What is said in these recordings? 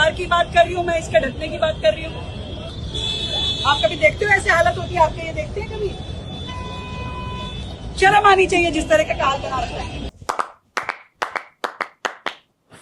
बुखार की बात कर रही हूँ, मैं इसके ढकने की बात कर रही हूँ। आप कभी देखते हो ऐसे हालत होती है आपके, ये देखते हैं कभी? शर्म आनी चाहिए जिस तरह का हाल बना रखा है।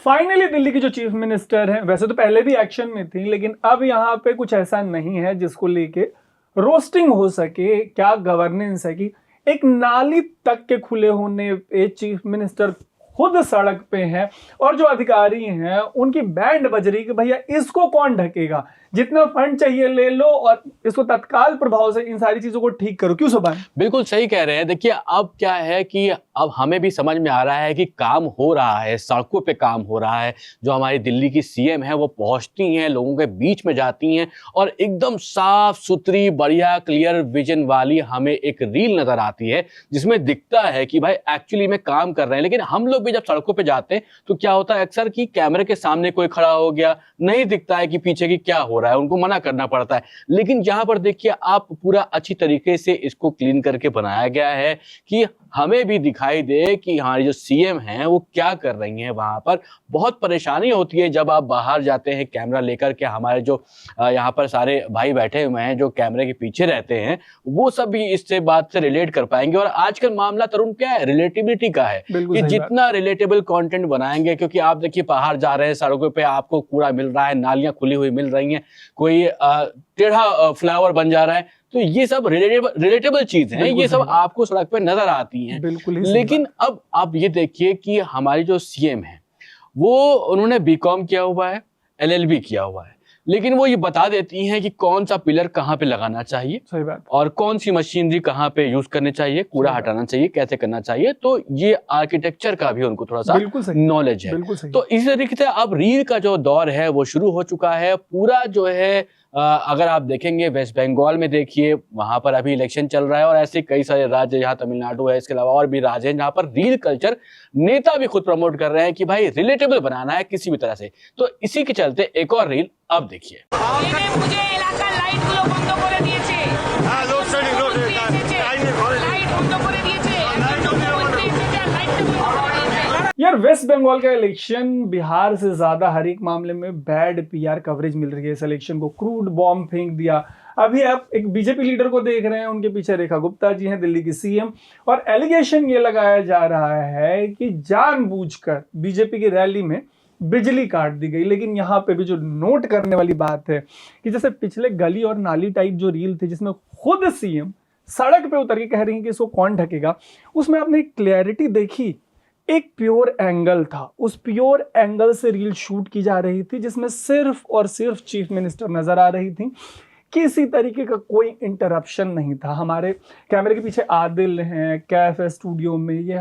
फाइनली दिल्ली की जो चीफ मिनिस्टर हैं, वैसे तो पहले भी एक्शन में थी, लेकिन अब यहाँ पे कुछ ऐसा नहीं है जिसको लेके रोस्टिंग हो सके। क्या गवर्नेंस है कि एक नाली तक के खुले होने पे चीफ मिनिस्टर खुद सड़क पे हैं और जो अधिकारी हैं उनकी बैंड बज रही कि भैया इसको कौन ढकेगा, जितना फंड चाहिए ले लो और इसको तत्काल प्रभाव से इन सारी चीजों को ठीक करो। क्यों सुभान? बिल्कुल सही कह रहे हैं। देखिए अब क्या है कि अब हमें भी समझ में आ रहा है कि काम हो रहा है, सड़कों पे काम हो रहा है। जो हमारी दिल्ली की सीएम है वो पहुंचती हैं, लोगों के बीच में जाती हैं और एकदम साफ सुथरी बढ़िया क्लियर विजन वाली हमें एक रील नजर आती है जिसमें दिखता है कि भाई एक्चुअली में काम कर रहे हैं। लेकिन हम लोग भी जब सड़कों पे जाते हैं तो क्या होता है अक्सर कि कैमरे के सामने कोई खड़ा हो गया, नहीं दिखता है कि पीछे की क्या हो रहा है, उनको मना करना पड़ता है। लेकिन यहाँ पर देखिए आप पूरा अच्छी तरीके से इसको क्लीन करके बनाया गया है कि हमें भी दिखाई दे कि हमारी जो सीएम हैं वो क्या कर रही हैं। वहां पर बहुत परेशानी होती है जब आप बाहर जाते हैं कैमरा लेकर के। हमारे जो यहाँ पर सारे भाई बैठे हुए हैं जो कैमरे के पीछे रहते हैं वो सब भी इससे बात से रिलेट कर पाएंगे। और आजकल मामला तरुण क्या है, रिलेटिबिलिटी का है कि जितना रिलेटेबल कंटेंट बनाएंगे, क्योंकि आप देखिए बाहर जा रहे हैं सड़कों पे आपको कूड़ा मिल रहा है, नालियां खुली हुई मिल रही हैं, कोई टेढ़ा फ्लावर बन जा रहा है, तो ये सब रिलेटेबल चीज हैं, ये सब आपको सड़क पे नजर आती हैं। लेकिन अब आप ये देखिए कि हमारी जो सीएम है वो उन्होंने बीकॉम किया हुआ है, एलएलबी किया हुआ है, लेकिन वो ये बता देती हैं कि कौन सा पिलर कहाँ पे लगाना चाहिए, सही बात, और कौन सी मशीनरी कहाँ पे यूज करने चाहिए, कूड़ा हटाना चाहिए, कैसे करना चाहिए। तो ये आर्किटेक्चर का भी उनको थोड़ा सा नॉलेज है। तो इस तरीके से अब रील का जो दौर है वो शुरू हो चुका है। पूरा जो है अगर आप देखेंगे वेस्ट बंगाल में देखिए वहां पर अभी इलेक्शन चल रहा है और ऐसे कई सारे राज्य, यहाँ तमिलनाडु है, इसके अलावा और भी राज्य हैं जहाँ पर रील कल्चर नेता भी खुद प्रमोट कर रहे हैं कि भाई रिलेटेबल बनाना है किसी भी तरह से। तो इसी के चलते एक और रील अब देखिए। यार वेस्ट बंगाल का इलेक्शन बिहार से ज्यादा हर एक मामले में बैड पीआर कवरेज मिल रही है। इस इलेक्शन को क्रूड बॉम्ब फेंक दिया। अभी आप एक बीजेपी लीडर को देख रहे हैं, उनके पीछे रेखा गुप्ता जी हैं, दिल्ली की सीएम, और एलिगेशन ये लगाया जा रहा है कि जानबूझकर बीजेपी की रैली में बिजली काट दी गई। लेकिन यहाँ पे भी जो नोट करने वाली बात है कि जैसे पिछले गली और नाली टाइप जो रील थी जिसमें खुद सीएम सड़क पे उतर के कह रही है कि इसको कौन ढकेगा, उसमें आपने एक क्लैरिटी देखी। एक प्योर एंगल था, उस प्योर एंगल से रील शूट की जा रही थी जिसमें सिर्फ और सिर्फ चीफ मिनिस्टर नजर आ रही थी। किसी तरीके का कोई इंटरप्शन नहीं था। हमारे कैमरे के पीछे आदिल हैं, कैफ है स्टूडियो में, ये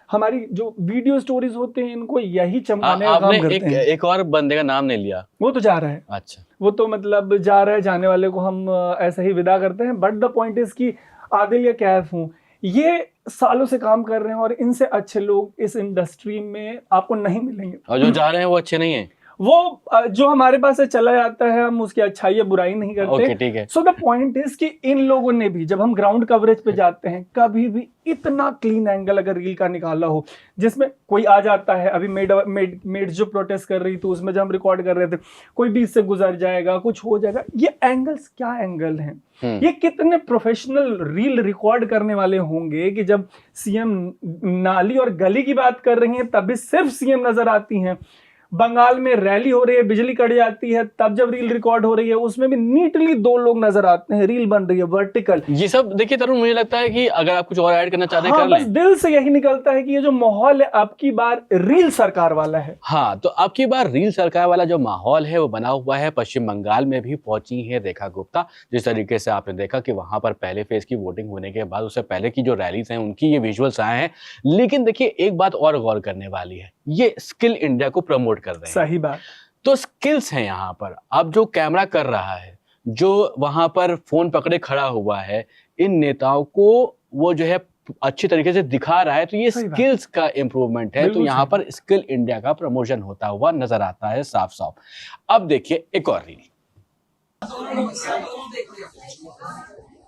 हमारी जो वीडियो स्टोरीज होते हैं इनको यही चमकाने का काम करते हैं। एक और बंदे का नाम नहीं लिया, वो तो जा रहा है। अच्छा, वो तो मतलब जा रहा है, जाने वाले को हम ऐसे ही विदा करते हैं। बट द पॉइंट इज कि आदिल या कैफ हूँ, ये सालों से काम कर रहे हैं और इनसे अच्छे लोग इस इंडस्ट्री में आपको नहीं मिलेंगे। और जो जा रहे हैं वो अच्छे नहीं हैं। वो जो हमारे पास से चला जाता है हम उसकी अच्छाई या बुराई नहीं करते। ठीक है। सो द पॉइंट इज कि इन लोगों ने भी जब हम ग्राउंड कवरेज पे जाते हैं कभी भी इतना क्लीन एंगल अगर रील का निकाला हो जिसमें कोई आ जाता है, अभी मेड जो प्रोटेस्ट कर रही थी उसमें जब हम रिकॉर्ड कर रहे थे कोई बीच से गुजर जाएगा, कुछ हो जाएगा, ये एंगल्स क्या एंगल हैं? ये कितने प्रोफेशनल रील रिकॉर्ड करने वाले होंगे कि जब सीएम नाली और गली की बात कर रही हैं तब भी सिर्फ सीएम नजर आती हैं। बंगाल में रैली हो रही है, बिजली कट जाती है, तब जब रील रिकॉर्ड हो रही है उसमें भी नीटली 2 लोग नजर आते हैं, रील बन रही है वर्टिकल। ये सब देखिए तरुण, मुझे लगता है कि अगर आप कुछ और ऐड करना चाहते हैं कर लें। दिल से यही निकलता है कि ये जो माहौल है अब की बार रील सरकार वाला है। हाँ, तो अब की बार रील सरकार वाला जो माहौल है वो बना हुआ है। पश्चिम बंगाल में भी पहुंची है रेखा गुप्ता। जिस तरीके से आपने देखा कि वहां पर पहले फेज की वोटिंग होने के बाद उससे पहले की जो रैलीज हैं उनकी ये विजुअल्स आए हैं। लेकिन देखिए एक बात और गौर करने वाली है, ये स्किल इंडिया को प्रमोट कर रहे हैं। सही बात। तो स्किल्स हैं यहाँ पर। अब जो कैमरा कर रहा है, जो वहां पर फोन पकड़े खड़ा हुआ है, इन नेताओं को वो जो है अच्छी तरीके से दिखा रहा है, तो ये स्किल्स का इंप्रूवमेंट है। तो यहाँ पर स्किल इंडिया का प्रमोशन होता हुआ नजर आता है साफ साफ। अब देखिए एक और रील।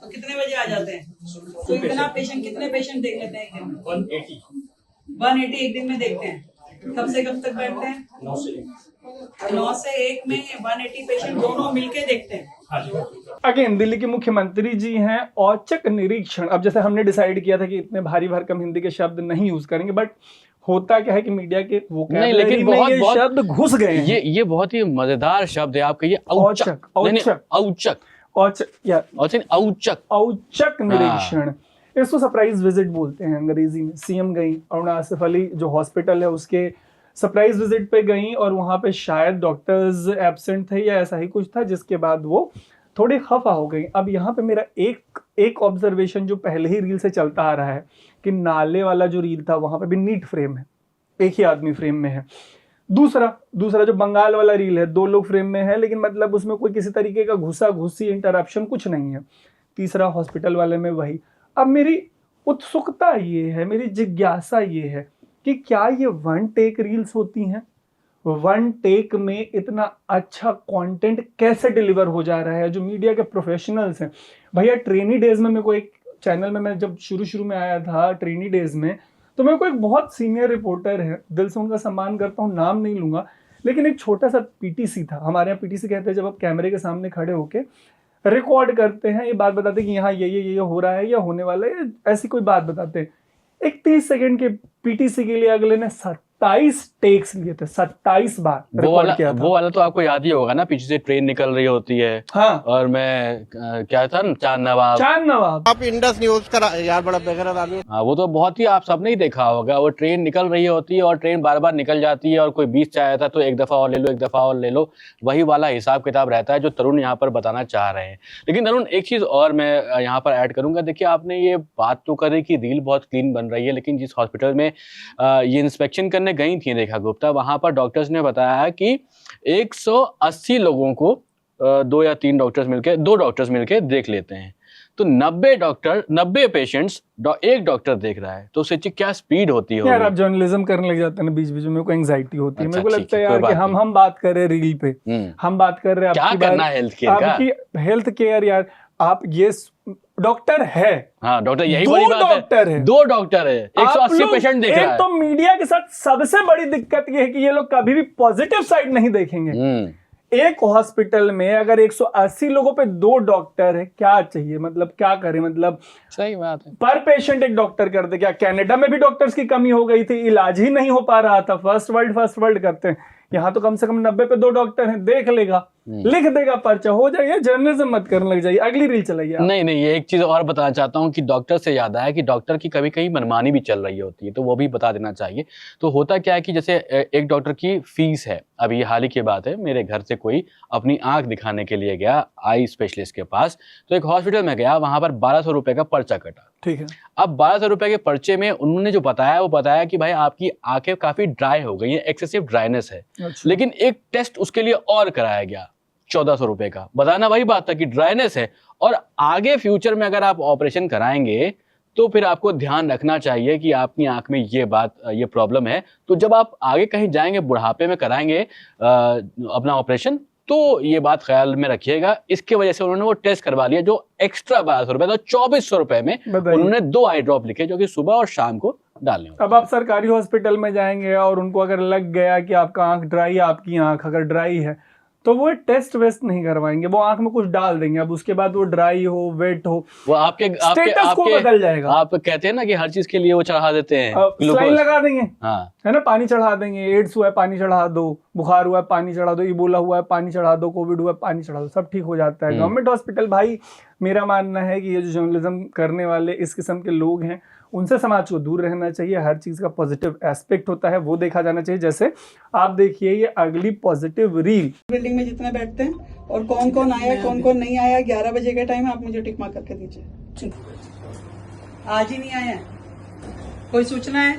तो कितने बजे आ जाते हैं? तो इतना पेशेंट, कितने पेशेंट देख लेते हैं एक दिन में? 180 एक दिन में देखते हैं। कब से कब तक बैठते हैं? 9 से 1 में 180 पेशेंट दोनों मिलके देखते हैं। अगेन दिल्ली के मुख्यमंत्री जी हैं, औचक निरीक्षण। अब जैसे हमने डिसाइड किया था कि इतने भारी भरकम हिंदी के शब्द नहीं यूज करेंगे, बट होता क्या है कि मीडिया के नहीं, लेकिन बहुत शब्द घुस गए हैं। ये बहुत ही मजेदार शब्द है। आप कहिए औचक, औचक निरीक्षण। इसको सरप्राइज विजिट बोलते हैं अंग्रेजी में। सीएम गई, अरुणा आसिफ अली जो हॉस्पिटल है उसके सरप्राइज विजिट पे गई और वहां पे शायद डॉक्टर्स एब्सेंट थे या ऐसा ही कुछ था, जिसके बाद वो थोड़ी खफा हो गई। अब यहाँ पे मेरा एक ऑब्जर्वेशन जो पहले ही रील से चलता आ रहा है कि नाले वाला जो रील था वहां पे भी नीट फ्रेम है, एक ही आदमी फ्रेम में है। दूसरा जो बंगाल वाला रील है, 2 लोग फ्रेम में है, लेकिन मतलब उसमें कोई किसी तरीके का घुसा घुसी इंटरप्शन कुछ नहीं है। तीसरा हॉस्पिटल वाले में वही। अब मेरी उत्सुकता ये है, मेरी जिज्ञासा ये है कि क्या ये 1 टेक रील्स होती हैं? 1 टेक में इतना अच्छा कंटेंट कैसे डिलीवर हो जा रहा है? जो मीडिया के प्रोफेशनल्स हैं भैया, ट्रेनी डेज में मेरे को एक चैनल में, मैं जब शुरू में आया था ट्रेनी डेज में, तो मेरे को एक बहुत सीनियर रिपोर्टर है, दिल से उनका सम्मान करता हूँ, नाम नहीं लूंगा, लेकिन एक छोटा सा पीटीसी था। हमारे यहाँ पीटीसी कहते हैं जब आप कैमरे के सामने खड़े होके रिकॉर्ड करते हैं, ये बात बताते हैं कि यहाँ ये हो रहा है या होने वाला है, ऐसी कोई बात बताते हैं। एक 30 सेकंड के पीटीसी के लिए अगले ने 27 टेक्स लिए थे, 27 बार रिकॉर्ड किया था। वो वाला तो आपको याद ही होगा ना, पीछे से ट्रेन निकल रही होती है। हाँ। और मैं क्या था, चांद नवाब आप इंडस न्यूज का यार बड़ा बेगरत आदमी। हाँ, वो तो बहुत ही आप सबने ही देखा होगा। वो ट्रेन निकल रही होती है और ट्रेन बार बार निकल जाती है और कोई बीच से आया था तो एक दफा और ले लो, एक दफा और ले लो, वही वाला हिसाब किताब रहता है जो तरुण यहाँ पर बताना चाह रहे हैं। लेकिन तरुण, एक चीज और मैं यहाँ पर ऐड करूंगा। देखिए, आपने ये बात तो करी कि रील बहुत क्लीन बन रही है, लेकिन जिस हॉस्पिटल में ये इंस्पेक्शन करने गई थी रेखा गुप्ता, वहां पर डॉक्टर्स ने बताया है कि 180 लोगों को 2 या 3 डॉक्टर्स मिलके देख लेते हैं। तो 90 पेशेंट्स एक डॉक्टर देख रहा है, तो उससे क्या स्पीड होती है। यार आप जर्नलिज्म करने लग जाते हैं ना बीच बीच में, मेरे को एंग्जाइटी होती है। अच्छा, मेरे को लगता है यार कि हम बात कर रहे हैं रील पे, हम बात कर रहे हैं क्या करना है आपकी हेल्थ केयर। यार आप ये डॉक्टर है, हाँ डॉक्टर, यही बड़ी बात है। 2 डॉक्टर है, 180 पेशेंट देख रहा है। तो मीडिया के साथ सबसे बड़ी दिक्कत ये है कि ये लोग कभी भी पॉजिटिव साइड नहीं देखेंगे। एक हॉस्पिटल में अगर 180 लोगों पे 2 डॉक्टर है, क्या चाहिए? मतलब क्या करें? मतलब सही बात है, पर पेशेंट एक डॉक्टर कर दे। क्या कनाडा में भी डॉक्टर्स की कमी हो गई थी, इलाज ही नहीं हो पा रहा था? फर्स्ट वर्ल्ड करते हैं, यहाँ तो कम से कम 90 पे 2 डॉक्टर हैं, देख लेगा, लिख देगा, पर्चा हो जाएगा। जर्नलिज्म मत करने लग जाइए, अगली रील चलाइए। नहीं, ये एक चीज और बताना चाहता हूँ कि डॉक्टर से याद आया कि डॉक्टर की कभी कहीं मनमानी भी चल रही होती है, तो वो भी बता देना चाहिए। तो होता क्या है कि जैसे एक डॉक्टर की फीस है, अभी हाल ही की बात है, मेरे घर से कोई अपनी आंख दिखाने के लिए गया आई स्पेशलिस्ट के पास, तो एक हॉस्पिटल में गया, वहां पर 1200 रुपए का पर्चा कटा। ठीक है। अब 1200 रुपए के पर्चे में उन्होंने जो बताया, वो बताया कि भाई आपकी आंखें काफी ड्राई हो गई है, एक्सेसिव ड्राइनेस है। अच्छा। लेकिन एक टेस्ट उसके लिए और कराया गया 1400 रुपए का। बताना वही बात था कि ड्राइनेस है, और आगे फ्यूचर में अगर आप ऑपरेशन कराएंगे तो फिर आपको ध्यान रखना चाहिए कि आपकी आंख में ये प्रॉब्लम है। तो जब आप आगे कहीं जाएंगे, बुढ़ापे में कराएंगे अपना ऑपरेशन, तो ये बात ख्याल में रखिएगा। इसके वजह से उन्होंने वो टेस्ट करवा लिया जो एक्स्ट्रा 1200 रुपए, तो 2400 रुपए में उन्होंने 2 आई ड्रॉप लिखे जो कि सुबह और शाम को डालने होते। अब आप सरकारी हॉस्पिटल में जाएंगे और उनको अगर लग गया कि आपका आंख ड्राई है, आपकी आंख अगर ड्राई है, तो वो टेस्ट वेस्ट नहीं करवाएंगे, वो आंख में कुछ डाल देंगे। अब उसके बाद वो ड्राई हो, वेट हो, वो आपके बदल जाएगा। आप कहते हैं ना कि हर चीज के लिए वो चढ़ा देते हैं, स्लाइन लगा देंगे, हाँ है ना, पानी चढ़ा देंगे। एड्स हुआ है, पानी चढ़ा दो, बुखार हुआ है, पानी चढ़ा दो, इबोला हुआ है, पानी चढ़ा दो, कोविड हुआ है, पानी चढ़ा दो, सब ठीक हो जाता है। गवर्नमेंट हॉस्पिटल, भाई मेरा मानना है कि ये जो जर्नलिज्म करने वाले इस किस्म के लोग हैं, उनसे समाज को दूर रहना चाहिए। हर चीज का पॉजिटिव एस्पेक्ट होता है, वो देखा जाना चाहिए। जैसे आप देखिए ये अगली पॉजिटिव रील। बिल्डिंग में जितने बैठते हैं और कौन कौन आया, कौन कौन नहीं आया, 11 बजे का टाइम है, आप मुझे टिक मार्क करके दीजिए। आज ही नहीं आया, कोई सूचना है?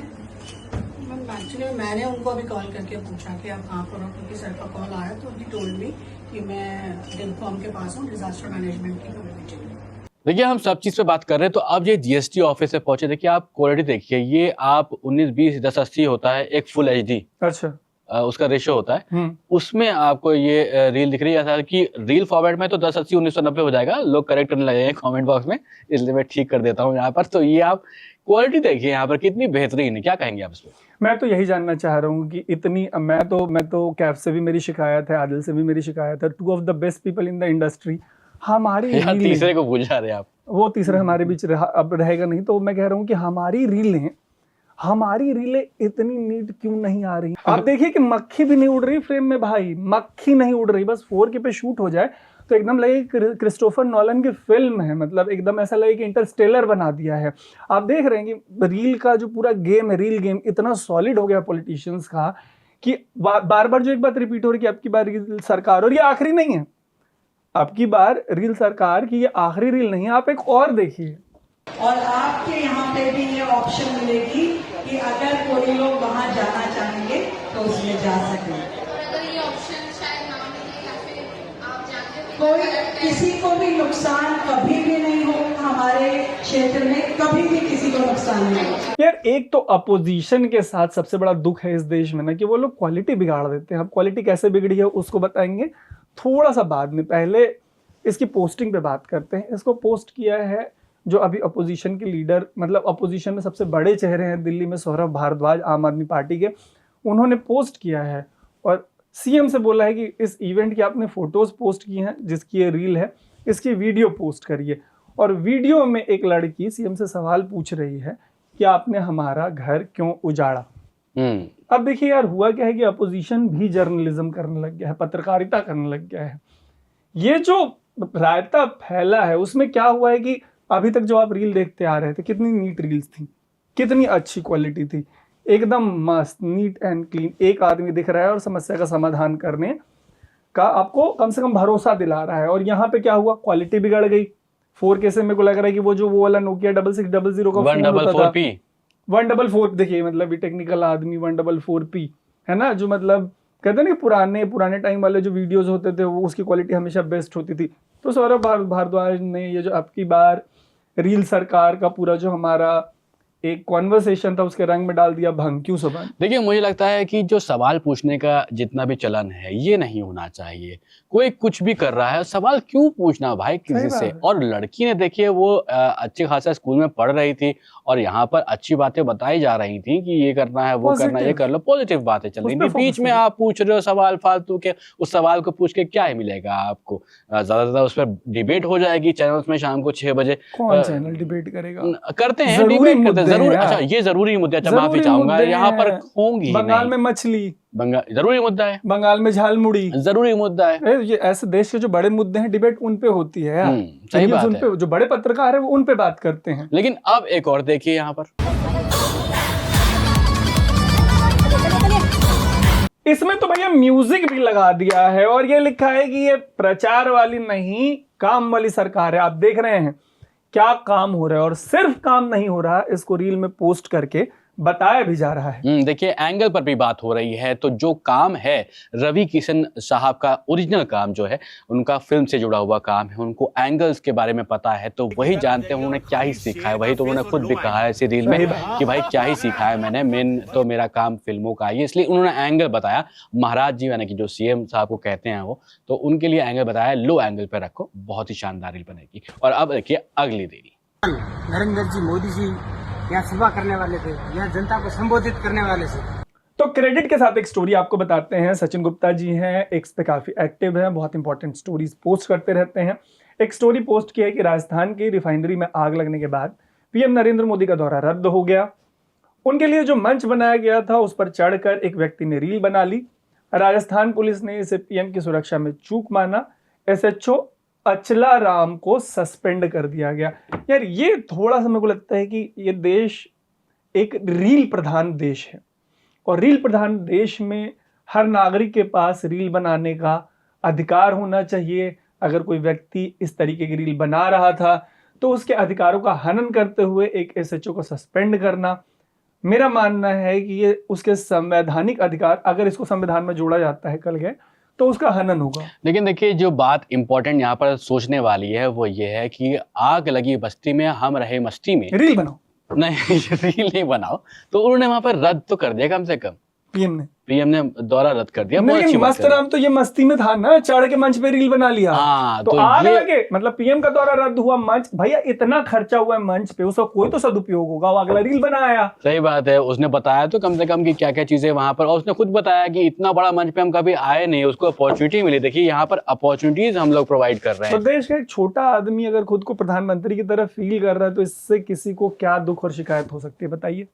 एक्चुअली मैंने उनको अभी कॉल करके पूछा कि आप कहाँ पर हो, क्योंकि सर का कॉल आया, तो ही टोल्ड मी कि मैं डिलकॉम के पास हूँ, डिजास्टर मैनेजमेंट की मीटिंग। देखिए, हम सब चीज पे बात कर रहे हैं, तो अब ये जीएसटी ऑफिस से पहुंचे। देखिए, आप क्वालिटी देखिए, ये आप 1920 1080 होता है, एक फुल HD। अच्छा। उसका रेशियो होता है, उसमें आपको ये रील दिख रही है। ऐसा कि रील फॉर्मेट में तो 1080 1990 हो जाएगा, लोग करेक्ट करने लगे हैं कमेंट बॉक्स में, इसलिए मैं ठीक कर देता हूँ यहाँ पर। तो ये आप क्वालिटी देखिए यहाँ पर कितनी बेहतरीन है, क्या कहेंगे आप इस पर? मैं तो यही जानना चाह रहा हूँ कि इतनी, मैं तो कैफ से भी मेरी शिकायत है, आदिल से भी मेरी शिकायत है, 2 of the best people in the industry, हमारी यार तीसरे को भूल जा रहे हैं आप। वो तीसरा हमारे बीच अब रहेगा नहीं, तो मैं कह रहा हूँ कि हमारी रीलें इतनी नीट क्यों नहीं आ रही? आप देखिए कि मक्खी भी नहीं उड़ रही फ्रेम में भाई, मक्खी नहीं उड़ रही, बस 4K पे शूट हो जाए तो एकदम लगे क्रिस्टोफर नॉलन की फिल्म है, मतलब एकदम ऐसा लगे कि इंटरस्टेलर बना दिया है। आप देख रहे हैं कि रील का जो पूरा गेम है, रील गेम इतना सॉलिड हो गया पॉलिटिशियंस का कि बार बार जो एक बात रिपीट हो रही है कि आपकी बार रील सरकार, और ये आखिरी नहीं है, आपकी बार रील सरकार की ये आखिरी रील नहीं है, आप एक और देखिए। और आपके यहाँ पे भी ये ऑप्शन मिलेगी कि अगर कोई लोग वहाँ जाना चाहेंगे तो उसमें जा सकें। अगर ये ऑप्शन शायद ना मिले या फिर आप जानते हो कोई किसी को भी नुकसान कभी भी नहीं हो, हमारे क्षेत्र में कभी भी किसी को नुकसान नहीं हो। यार एक तो अपोजिशन के साथ सबसे बड़ा दुख है इस देश में ना कि वो लोग क्वालिटी बिगाड़ देते हैं। अब क्वालिटी कैसे बिगड़ी है उसको बताएंगे थोड़ा सा बाद में, पहले इसकी पोस्टिंग पे बात करते हैं। इसको पोस्ट किया है जो अभी अपोजिशन के लीडर, मतलब अपोजिशन में सबसे बड़े चेहरे हैं दिल्ली में, सौरभ भारद्वाज, आम आदमी पार्टी के, उन्होंने पोस्ट किया है और सीएम से बोला है कि इस इवेंट की आपने फोटोज पोस्ट की हैं, जिसकी ये रील है, इसकी वीडियो पोस्ट करिए। और वीडियो में एक लड़की सीएम से सवाल पूछ रही है कि आपने हमारा घर क्यों उजाड़ा। अब देखिए यार हुआ क्या है कि अपोजिशन भी जर्नलिज्म करने लग गया है, पत्रकारिता करने लग गया है। ये जो रायता फैला है उसमें क्या हुआ है कि अभी तक जो आप रील देखते आ रहे थे कितनी नीट रील्स थी, कितनी अच्छी क्वालिटी थी, एकदम मस्त नीट एंड क्लीन, एक आदमी दिख रहा है और समस्या का समाधान करने का आपको कम से कम भरोसा दिला रहा है। और यहाँ पे क्या हुआ, क्वालिटी बिगड़ गई। 4K से मेरे को लग रहा है कि वो वाला नोकिया 6600 का 144p 144, देखिए मतलब भी टेक्निकल आदमी, 144p है ना, जो मतलब कहते हैं ना पुराने टाइम वाले जो वीडियोस होते थे वो उसकी क्वालिटी हमेशा बेस्ट होती थी। तो सौरभ भारद्वाज ने ये जो आपकी बार रील सरकार का पूरा जो हमारा एक कॉन्वर्सेशन था उसके रंग में डाल दिया भंग। क्यों सुभान? देखिए मुझे लगता है कि जो सवाल पूछने का जितना भी चलन है ये नहीं होना चाहिए। कोई कुछ भी कर रहा है, सवाल क्यों पूछना भाई किसी से? और लड़की ने देखिए वो अच्छे खासा स्कूल में पढ़ रही थी और यहाँ पर अच्छी बातें बताई जा रही थी कि ये करना है, वो करना है, ये कर लो, पॉजिटिव बातें चल रही थी। बीच में आप पूछ रहे हो सवाल फालतू के, उस सवाल को पूछ के क्या ही मिलेगा आपको? ज्यादा उस पर डिबेट हो जाएगी चैनल्स में शाम को 6 बजे। कौन चैनल डिबेट करेगा? करते हैं, डिबेट करते हैं जरूर। अच्छा ये जरूरी मुद्दे, अच्छा माफी चाहूंगा, यहाँ पर होंगी बंगाल में मछली, बंगाल जरूरी मुद्दा है, बंगाल में झालमुड़ी जरूरी मुद्दा है। ये ऐसे देश के जो बड़े मुद्दे हैं डिबेट उन पे होती है यार। सही बात है। जो बड़े पत्रकार है वो उन पे बात करते हैं। लेकिन अब एक और देखिए यहाँ पर, इसमें तो भैया म्यूजिक भी लगा दिया है और ये लिखा है कि ये प्रचार वाली नहीं काम वाली सरकार है। आप देख रहे हैं क्या काम हो रहा है, और सिर्फ काम नहीं हो रहा, इसको रील में पोस्ट करके बताया भी जा रहा है। देखिए एंगल पर भी बात हो रही है। तो जो काम है रवि किशन साहब का ओरिजिनल काम जो है, उनका फिल्म से जुड़ा हुआ काम है, उनको एंगल्स के बारे में पता है, तो वही जानते हैं उन्होंने क्या ही सीखा है। वही तो उन्होंने खुद भी कहा है इसी रील में कि भाई क्या ही सीखा है मैंने, मेन तो मेरा काम फिल्मों का ही है, इसलिए उन्होंने एंगल बताया। महाराज जी यानी कि जो सीएम साहब को कहते हैं वो, तो उनके लिए एंगल बताया, लो एंगल पे रखो, बहुत ही शानदार रील बनेगी। और अब देखिए अगली रील। नरेंद्र जी मोदी जी यहाँ सभा करने वाले थे, यहाँ जनता को संबोधित करने वाले थे। तो क्रेडिट के साथ एक स्टोरी आपको बताते हैं। सचिन गुप्ता जी हैं, एक्स पे काफी एक्टिव हैं, बहुत इंपॉर्टेंट स्टोरीज पोस्ट करते रहते हैं। एक स्टोरी पोस्ट की है कि राजस्थान की रिफाइनरी में आग लगने के बाद पीएम नरेंद्र मोदी का दौरा रद्द हो गया। उनके लिए जो मंच बनाया गया था उस पर चढ़कर एक व्यक्ति ने रील बना ली। राजस्थान पुलिस ने इसे पीएम की सुरक्षा में चूक माना। SHO अचला राम को सस्पेंड कर दिया गया। यार ये थोड़ा सा मेरे को लगता है कि ये देश एक रील प्रधान देश है, और रील प्रधान देश में हर नागरिक के पास रील बनाने का अधिकार होना चाहिए। अगर कोई व्यक्ति इस तरीके की रील बना रहा था तो उसके अधिकारों का हनन करते हुए एक SHO को सस्पेंड करना, मेरा मानना है कि ये उसके संवैधानिक अधिकार, अगर इसको संविधान में जोड़ा जाता है कल गए तो उसका हनन होगा। लेकिन देखिए जो बात इंपॉर्टेंट यहाँ पर सोचने वाली है वो ये है कि आग लगी बस्ती में हम रहे मस्ती में, रील बनाओ नहीं रील नहीं बनाओ, तो उन्होंने वहां पर रद्द तो कर दिया कम से कम पीएम ने। पीएम ने दौरा रद्द कर दिया। बहुत अच्छी लेकिन बात मस्त करी। राम तो ये मस्ती में था ना, चढ़ के मंच पे रील बना लिया। हाँ, तो आग लगे, मतलब पीएम का दौरा रद्द हुआ, मंच भैया इतना खर्चा हुआ है मंच पे, उसका कोई तो सदुपयोग होगा, वो अगला रील बनाया। सही बात है, उसने बताया तो कम से कम कि क्या क्या चीजें वहां पर, और उसने खुद बताया कि इतना बड़ा मंच पे हम कभी आए नहीं, उसको अपॉर्चुनिटी मिली। देखिए यहाँ पर अपॉर्चुनिटीज हम लोग प्रोवाइड कर रहे तो हैं। देश का एक छोटा आदमी अगर खुद को प्रधानमंत्री की तरह फील कर रहा है तो इससे किसी को क्या दुख और शिकायत हो सकती है, बताइए।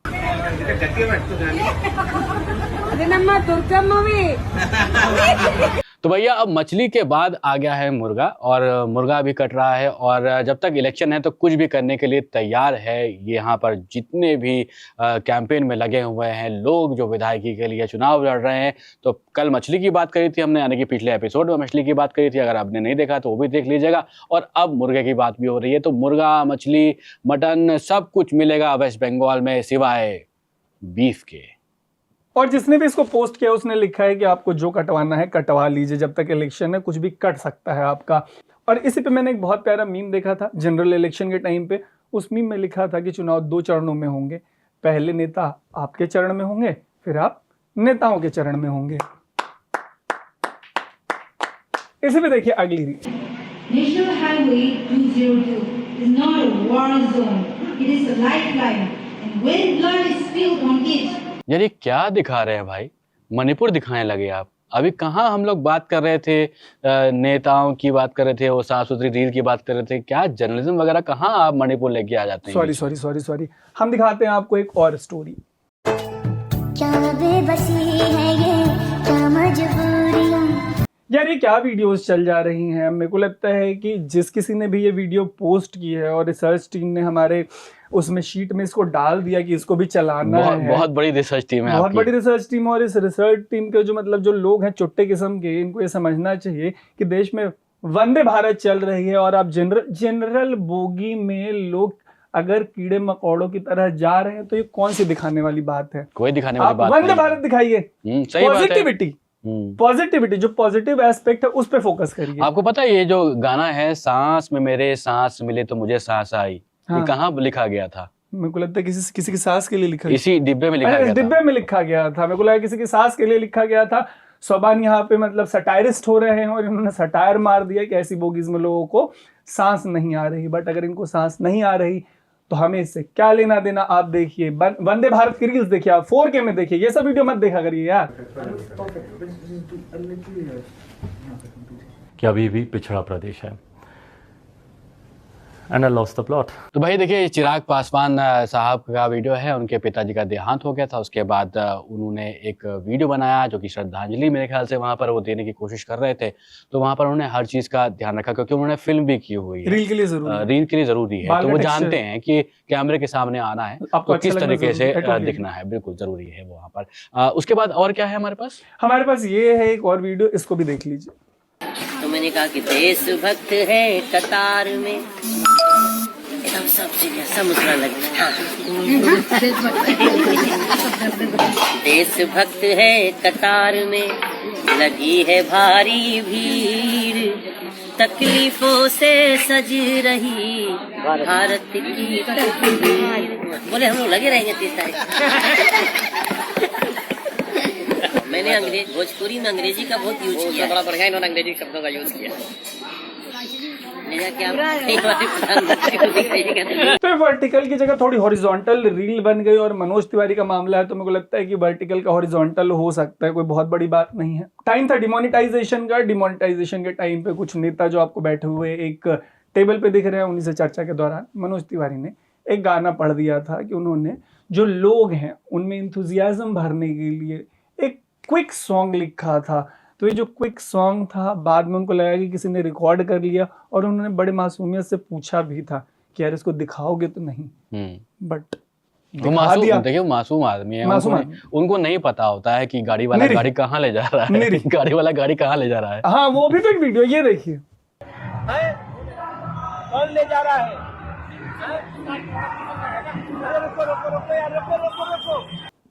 तो भैया अब मछली के बाद आ गया है मुर्गा, और मुर्गा भी कट रहा है, और जब तक इलेक्शन है तो कुछ भी करने के लिए तैयार है। ये यहाँ पर जितने भी कैंपेन में लगे हुए हैं लोग जो विधायकी के लिए चुनाव लड़ रहे हैं। तो कल मछली की बात करी थी हमने, यानी कि पिछले एपिसोड में मछली की बात करी थी, अगर आपने नहीं देखा तो वो भी देख लीजिएगा। और अब मुर्गे की बात भी हो रही है, तो मुर्गा, मछली, मटन सब कुछ मिलेगा वेस्ट बंगाल में सिवाय बीफ के। और जिसने भी इसको पोस्ट किया उसने लिखा है कि आपको जो कटवाना है कटवा लीजिए, जब तक इलेक्शन है कुछ भी कट सकता है आपका। और इसी पे मैंने एक बहुत प्यारा मीम देखा था जनरल इलेक्शन के टाइम पे। उस मीम में लिखा था कि चुनाव 2 चरणों में होंगे, पहले नेता आपके चरण में होंगे, फिर आप नेताओं के चरण में होंगे। इसी पे देखिए अगली reel. National Highway 202 is not a war zone. It is a lifeline, and when blood is spilled on it, यार ये क्या दिखा रहे हैं भाई, मणिपुर दिखाने लगे आप। अभी कहाँ हम लोग बात कर रहे थे, नेताओं की बात कर रहे थे, वो साफ सुथरी रील की बात कर रहे थे, क्या जर्नलिज्म वगैरह कहाँ आप मणिपुर लेके आ जाते हैं। सॉरी, हम दिखाते हैं आपको एक और स्टोरी। क्या बेबसी है ये, क्या मजबूरियां। यार ये क्या वीडियोस चल जा रही हैं। मेरे को लगता है कि जिस किसी ने भी ये वीडियो पोस्ट की है और रिसर्च टीम ने हमारे उसमें शीट में इसको डाल दिया कि इसको भी चलाना है। बहुत बड़ी रिसर्च टीम है, बहुत बड़ी रिसर्च टीम। और इस रिसर्च टीम के जो मतलब जो लोग हैं चुट्टे किस्म के, इनको ये समझना चाहिए कि देश में वंदे भारत चल रही है और आप जनरल बोगी में लोग अगर कीड़े मकोड़ों की तरह जा रहे हैं तो ये कौन सी दिखाने वाली बात है। कोई दिखाने वाली बात वंदे भारत दिखाइए, पॉजिटिविटी जो पॉजिटिव एस्पेक्ट है उस पे फोकस करिए। आपको पता है ये जो गाना है, सांस में मेरे सांस मिले तो मुझे सांस आई, ये कहाँ लिखा गया था? मेरे को लगता है किसी की सांस के लिए लिखा, इसी डिब्बे में लिखा गया था। डिब्बे में लिखा गया था। मेरे को लगा किसी की सांस के लिए लिखा गया था। सोबान यहाँ पे मतलब सटायरिस्ट हो रहे हैं और इन्होंने सटायर मार दिया कि ऐसी बोगीज में लोगों को सांस नहीं आ रही। बट अगर इनको सांस नहीं आ रही तो हमें इससे क्या लेना देना। आप देखिए वंदे भारत की रील्स देखिए, आप 4K में देखिए, ये सब वीडियो मत देखा करिए यार। कि अभी भी पिछड़ा प्रदेश है। And I lost the plot. तो भाई देखिए चिराग पासवान साहब का वीडियो है, उनके पिताजी का देहांत हो गया था। उसके बाद उन्होंने एक वीडियो बनाया जो कि श्रद्धांजलि मेरे ख्याल से वहां पर वो देने की कोशिश कर रहे थे। तो वहां पर उन्होंने हर चीज का ध्यान रखा क्योंकि उन्होंने फिल्म भी की हुई है, रील के लिए जरूरी है। तो वो जानते हैं कि कैमरे के सामने आना है तो किस तरीके से दिखना है, बिल्कुल जरूरी है वो वहाँ पर। उसके बाद और क्या है हमारे पास ये है एक और वीडियो, इसको भी देख लीजिए। तो मैंने कहा कि देशभक्त है कतार में, सब चीजें सब मुस्कुरा लगे। देशभक्त है कतार में, लगी है भारी भीड़, तकलीफों से सज रही भारत की तस्वीर। बोले हम लोग लगे रहेंगे 30 तारीख। मैंने भोजपुरी में अंग्रेजी का बहुत यूज किया, बड़ा बढ़िया इन्होंने अंग्रेजी शब्दों का यूज किया। तो वर्टिकल की जगह थोड़ी हॉरिजॉन्टल रील बन गई और मनोज तिवारी का मामला है तो मेरे को लगता है कि वर्टिकल का हॉरिजॉन्टल हो सकता है, कोई बहुत बड़ी बात नहीं है। टाइम था डिमोनेटाइजेशन का। डिमोनेटाइजेशन के टाइम पे कुछ नेता जो आपको बैठे हुए एक टेबल पे दिख रहे हैं, उन्हीं से चर्चा के दौरान मनोज तिवारी ने एक गाना पढ़ दिया था कि उन्होंने जो लोग हैं उनमें इंथुजियाज्म भरने के लिए एक क्विक सॉन्ग लिखा था। तो ये जो क्विक सॉन्ग था बाद में उनको लगा कि किसी ने रिकॉर्ड कर लिया और उन्होंने बड़े मासूमियत से पूछा भी था कि यार इसको दिखाओगे तो नहीं। बट देखिए मासूम आदमी है, उनको नहीं पता होता है कि गाड़ी वाला गाड़ी कहाँ ले जा रहा है, गाड़ी वाला गाड़ी कहाँ ले जा रहा है। हाँ वो भी तो एक वीडियो, ये देखिए कौन ले जा रहा है।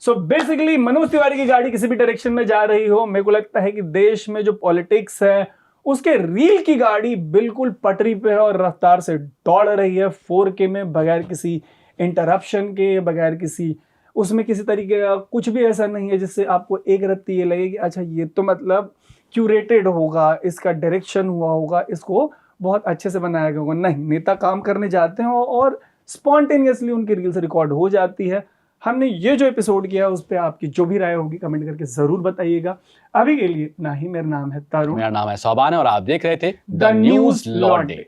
सो बेसिकली मनोज तिवारी की गाड़ी किसी भी डायरेक्शन में जा रही हो, मेरे को लगता है कि देश में जो पॉलिटिक्स है उसके रील की गाड़ी बिल्कुल पटरी पे है और रफ्तार से दौड़ रही है 4K में, बगैर किसी इंटरप्शन के, बगैर किसी उसमें किसी तरीके का कुछ भी ऐसा नहीं है जिससे आपको एक रत्ती ये लगे कि अच्छा ये तो मतलब क्यूरेटेड होगा, इसका डायरेक्शन हुआ होगा, इसको बहुत अच्छे से बनाया गया होगा। नहीं, नेता काम करने जाते हैं और स्पॉन्टेनियसली उनकी रील्स रिकॉर्ड हो जाती है। हमने ये जो एपिसोड किया है उस पर आपकी जो भी राय होगी कमेंट करके जरूर बताइएगा। अभी के लिए ना ही मेरा नाम है तरुण, मेरा नाम है सोबान और आप देख रहे थे द न्यूज लॉन्ड्री।